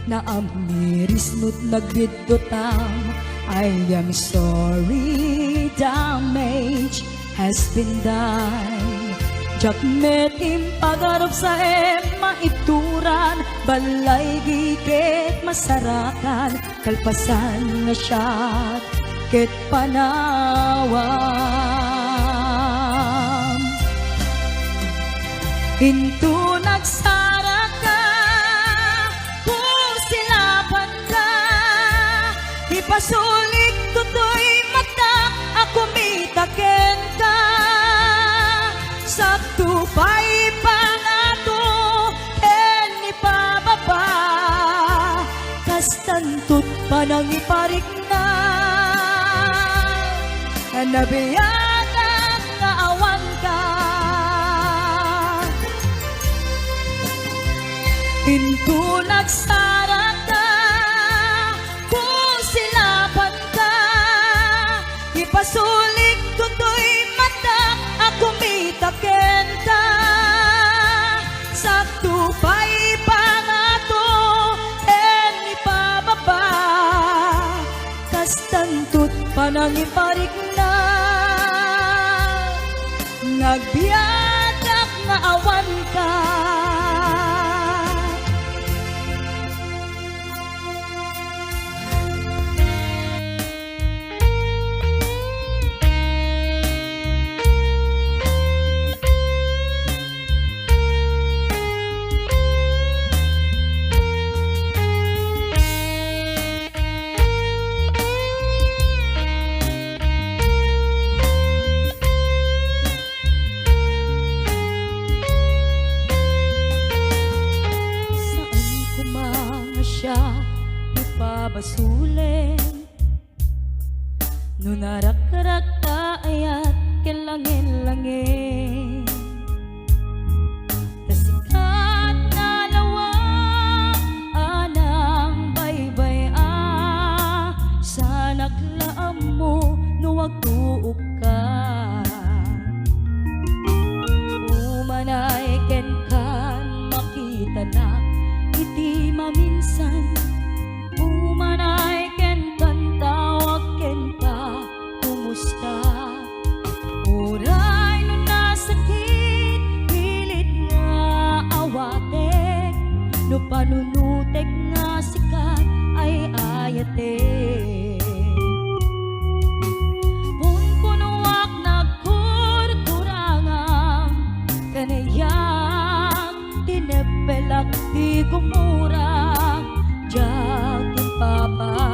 na amiris mo't nagbidotang. I am sorry, damage has been done. Jakmet impagarap sa maituran, balay gigit masarakan, kalpasan nga siya ket panawam. Hinto nagsara ka, kung silapan ka, ipasulik tutoy mata, ako mitaken ka. Sa tupay pangato, en ipababa, kastantut panang iparik na, anabiyag at naawan ka. Hinto nagsara ka, kung silapan ka, ipasulik tutoy mata, ako mitaken ka. Sa tupay pangato, en ipababa, kastantut panang iparik na, ngagbiag at naawan ka. Ipabasulen no narakrak ka ayat kilangin-langin, kasikat na lawang anang baybay sa naklaam mo no wagtuok ka. Umanay ken kan makita na iti maminsan, umanay ken tawag ken ka, kumusta? Uray no nasakit, pilit nga awatek, no panunutek nga sikat ay ayatek. Punpunuak nagkurkurangang, kanayak tinepelak di gumurang, jagin papa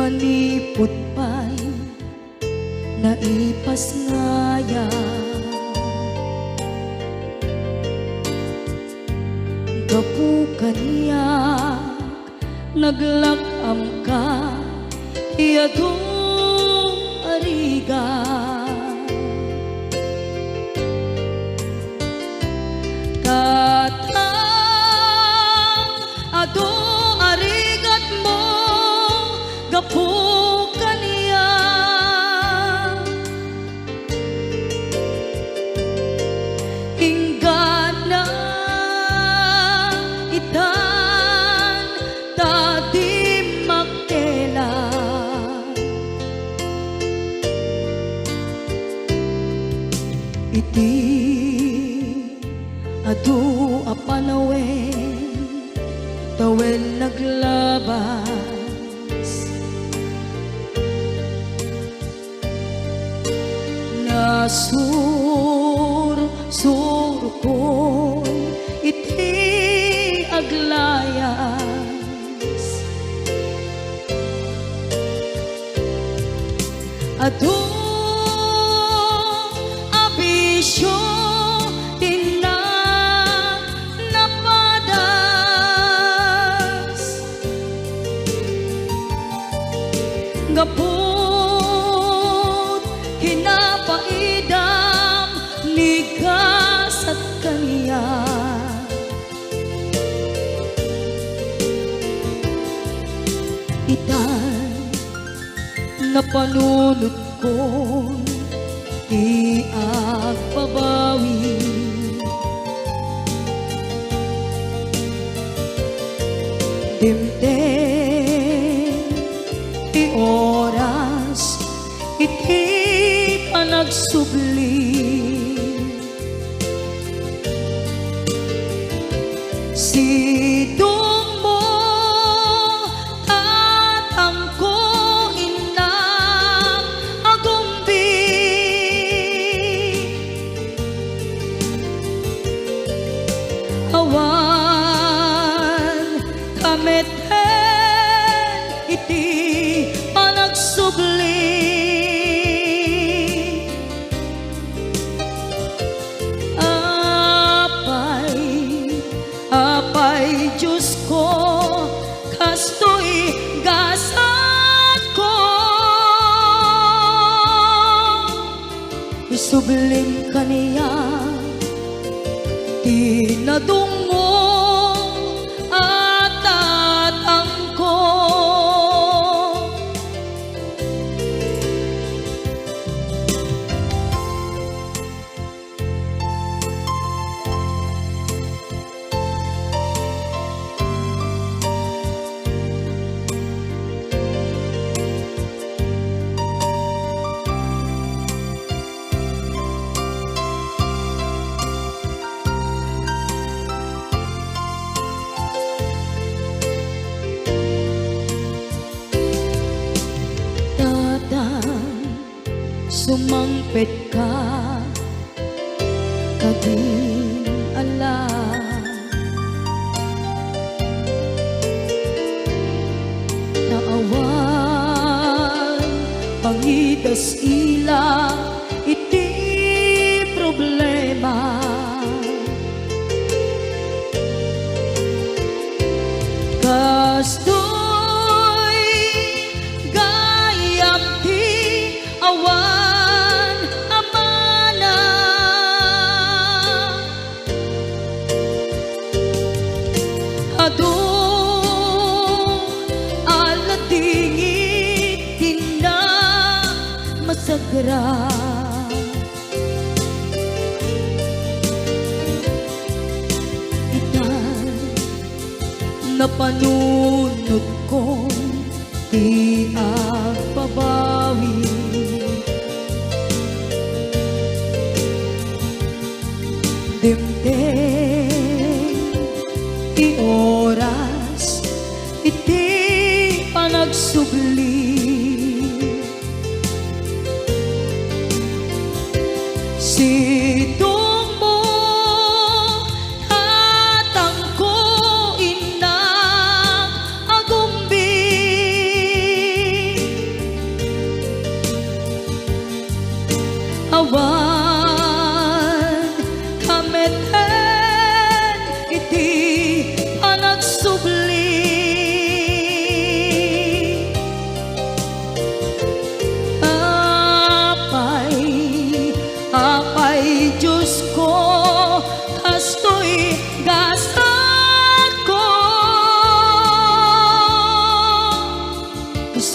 manipot pa'y naipas ngaya. Gapu kaniyak naglakam ka iyadong ariga. Katang ado arigat mo gapu kaniyak ingana itan tadi makela iti adu apanawen tawel naglabas nasur ko iti aglayas adu abisyo gaput kinapaidam nigas at kaniya itan napanunod ko di agbabawi dimdem ti oras iti panagsubli sidong mo tatangko inang agumbi awan kameten iti panagsubli apay Diyos ko kastoy gasat ko isublim kaniya tinadungo at tatangko sumangpet ka kadin alam naawan pangidas ila iti problema kastoy gayam ti awan amana adu aladingit tina masagra itan napanunod ko di agbabawi dimdem ti oras iti panagsubli sidong mo hatangko inang agumbi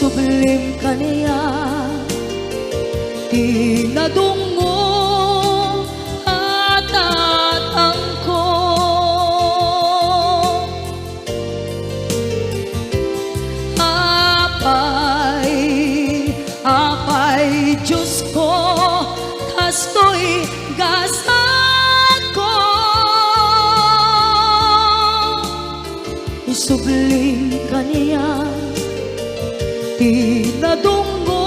Isublim ka niya, tinadungo at tatangko. Apay, Diyos ko, kasto'y gasat ko. Isublim ka niya, tinadungo